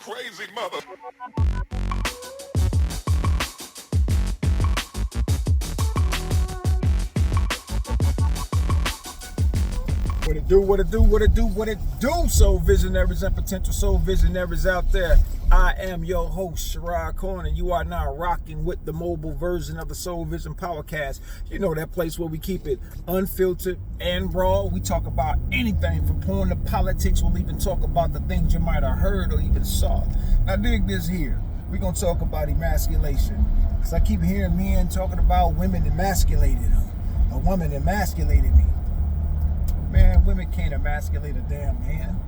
crazy mother. What it do, what it do, what it do, what it do, soul visionaries and potential soul visionaries out there. I am your host, Sherrod Corn, and you are now rocking with the mobile version of the Soul Vision Powercast. You know, that place where we keep it unfiltered and raw. We talk about anything from porn to politics. We'll even talk about the things you might have heard or even saw. Now dig this here. We're going to talk about emasculation. Because I keep hearing men talking about women emasculated them. A woman emasculated me. Man, women can't emasculate a damn man.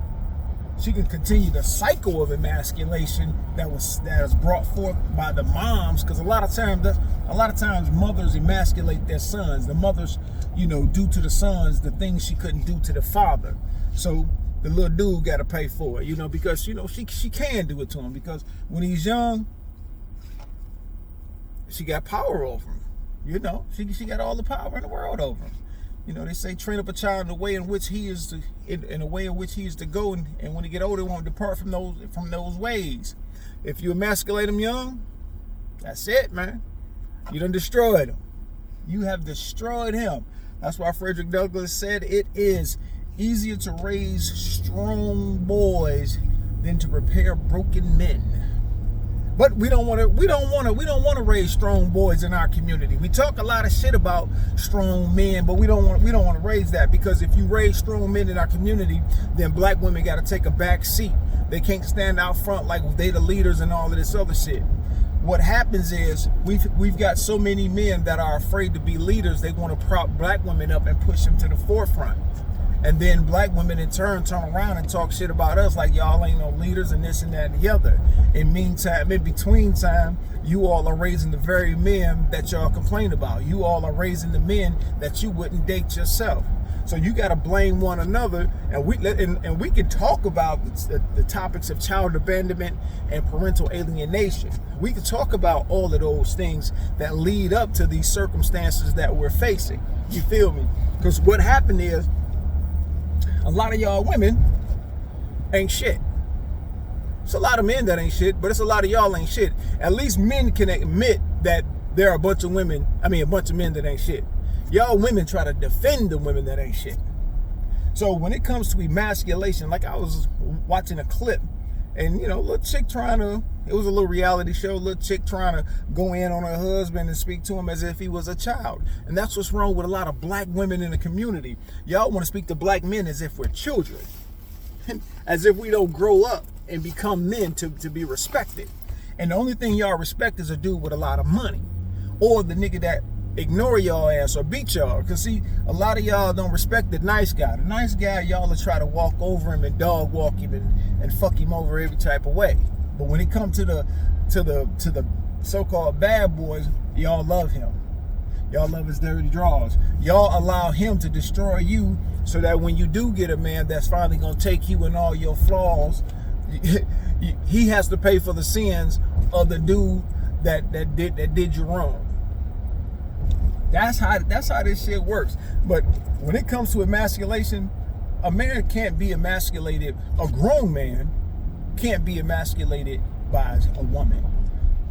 She can continue the cycle of emasculation that is brought forth by the moms, because a lot of times mothers emasculate their sons. The mothers, do to the sons the things she couldn't do to the father. So the little dude got to pay for it, because she can do it to him, because when he's young, she got power over him. She got all the power in the world over him. They say train up a child in the way in which he is to go, and when he get older, he won't depart from those ways. If you emasculate him young, that's it, man. You done destroyed him. You have destroyed him. That's why Frederick Douglass said it is easier to raise strong boys than to repair broken men. But we don't want to raise strong boys in our community. We talk a lot of shit about strong men, but we don't want to raise that, because if you raise strong men in our community, then black women got to take a back seat. They can't stand out front like they the leaders and all of this other shit. What happens is we've got so many men that are afraid to be leaders. They want to prop black women up and push them to the forefront. And then black women in turn around and talk shit about us like y'all ain't no leaders and this and that and the other. In between time, you all are raising the very men that y'all complain about. You all are raising the men that you wouldn't date yourself. So you got to blame one another, and we can talk about the topics of child abandonment and parental alienation. We can talk about all of those things that lead up to these circumstances that we're facing. You feel me? Because what happened is, a lot of y'all women ain't shit. It's a lot of men that ain't shit, but it's a lot of y'all ain't shit. At least men can admit that there are a bunch of men that ain't shit. Y'all women try to defend the women that ain't shit. So when it comes to emasculation, like I was watching a clip, and little chick it was a little reality show, little chick trying to go in on her husband and speak to him as if he was a child. And that's what's wrong with a lot of black women in the community. Y'all want to speak to black men as if we're children, as if we don't grow up and become men to be respected. And the only thing y'all respect is a dude with a lot of money, or the nigga that ignore y'all ass or beat y'all. Because see, a lot of y'all don't respect the nice guy. The nice guy, y'all will try to walk over him and dog walk him and fuck him over every type of way. But when it comes to the so-called bad boys, y'all love him. Y'all love his dirty draws. Y'all allow him to destroy you, so that when you do get a man that's finally gonna take you and all your flaws, he has to pay for the sins of the dude that did you wrong. That's how this shit works. But when it comes to emasculation, a man can't be emasculated. A grown man can't be emasculated by a woman.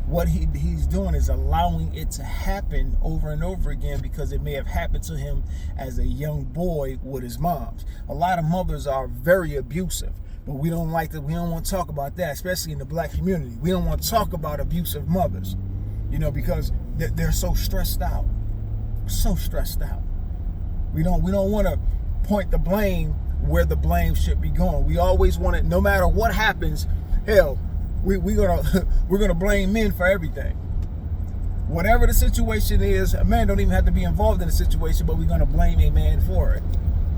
What he's doing is allowing it to happen over and over again, because it may have happened to him as a young boy with his moms. A lot of mothers are very abusive, but we don't want to talk about that, especially in the black community. We don't want to talk about abusive mothers, because they're so stressed out. So stressed out. We don't want to point the blame where the blame should be going. We always want it, no matter what happens. Hell, we're gonna blame men for everything. Whatever the situation is, a man don't even have to be involved in the situation, but we're gonna blame a man for it.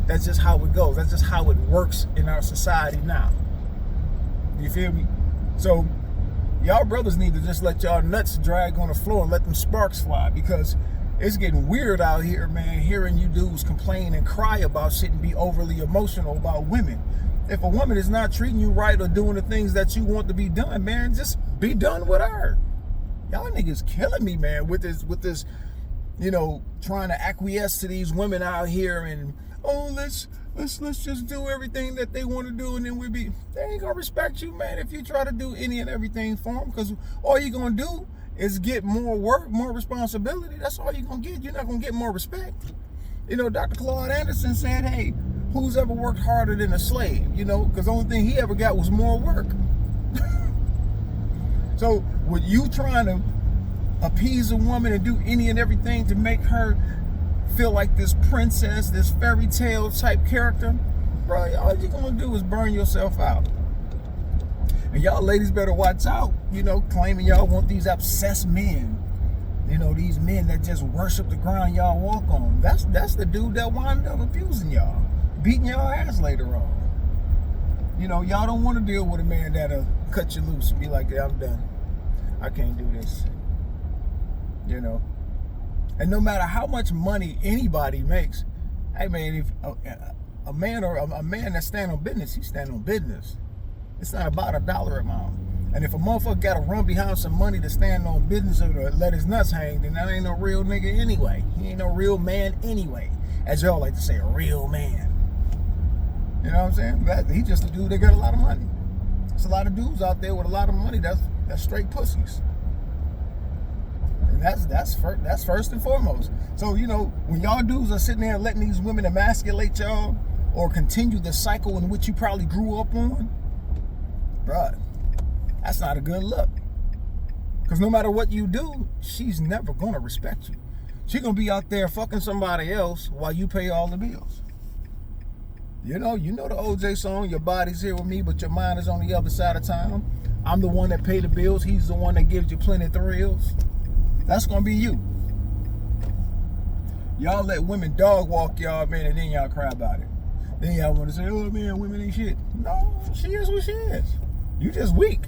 That's just how it goes. That's just how it works in our society now. You feel me? So y'all brothers need to just let y'all nuts drag on the floor and let them sparks fly, because it's getting weird out here, man, hearing you dudes complain and cry about shit and be overly emotional about women. If a woman is not treating you right or doing the things that you want to be done, man, just be done with her. Y'all niggas killing me, man, with this, trying to acquiesce to these women out here and, let's just do everything that they want to do, and then they ain't gonna respect you, man, if you try to do any and everything for them, because all you're gonna do is get more work, more responsibility. That's all you're gonna get. You're not gonna get more respect. You know, Dr. Claude Anderson said, hey, who's ever worked harder than a slave? You know, because the only thing he ever got was more work. So with you trying to appease a woman and do any and everything to make her feel like this princess, this fairy tale type character, bro, all you're gonna do is burn yourself out. And y'all ladies better watch out, you know, claiming y'all want these obsessed men. You know, these men that just worship the ground y'all walk on. That's the dude that wound up abusing y'all, beating y'all ass later on. You know, y'all don't want to deal with a man that'll cut you loose and be like, yeah, I'm done. I can't do this. You know. And no matter how much money anybody makes, hey man, if a man that stand on business, he stand on business. It's not about a dollar amount. And if a motherfucker got to run behind some money to stand on business or let his nuts hang, then that ain't no real nigga anyway. He ain't no real man anyway. As y'all like to say, a real man. You know what I'm saying? He just a dude that got a lot of money. There's a lot of dudes out there with a lot of money that's straight pussies. And that's first and foremost. So, you know, when y'all dudes are sitting there letting these women emasculate y'all or continue the cycle in which you probably grew up on, bruh, that's not a good look. Because no matter what you do, she's never going to respect you. She's going to be out there fucking somebody else while you pay all the bills. You know the OJ song, your body's here with me, but your mind is on the other side of town. I'm the one that pay the bills. He's the one that gives you plenty of thrills. That's going to be you. Y'all let women dog walk y'all, man, and then y'all cry about it. Then y'all want to say, oh, man, women ain't shit. No, she is what she is. You just weak.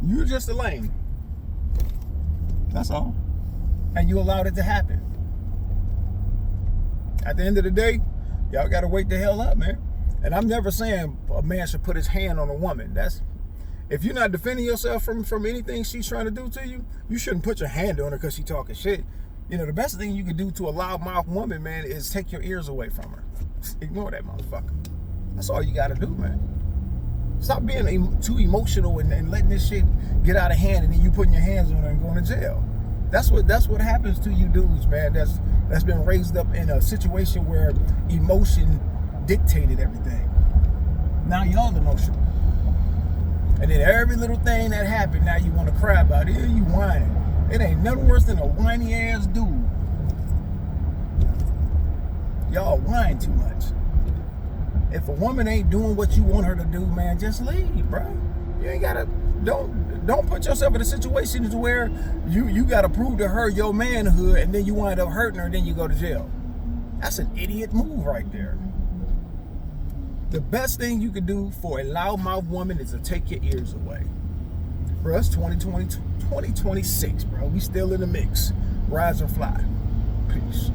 You just a lame. That's all. And you allowed it to happen. At the end of the day, y'all got to wake the hell up, man. And I'm never saying a man should put his hand on a woman. If you're not defending yourself from anything she's trying to do to you, you shouldn't put your hand on her because she's talking shit. You know, the best thing you can do to a loudmouth woman, man, is take your ears away from her. Ignore that motherfucker. That's all you got to do, man. Stop being too emotional and letting this shit get out of hand, and then you putting your hands on her and going to jail. That's what happens to you dudes, man. That's been raised up in a situation where emotion dictated everything. Now y'all emotional. And then every little thing that happened, now you want to cry about it. You whining. It ain't nothing worse than a whiny ass dude. Y'all whine too much. If a woman ain't doing what you want her to do, man, just leave, bro. You ain't gotta. Don't put yourself in a situation where you gotta prove to her your manhood, and then you wind up hurting her, and then you go to jail. That's an idiot move right there. The best thing you can do for a loudmouth woman is to take your ears away. Bro, it's 2026, bro. We still in the mix. Rise or fly. Peace.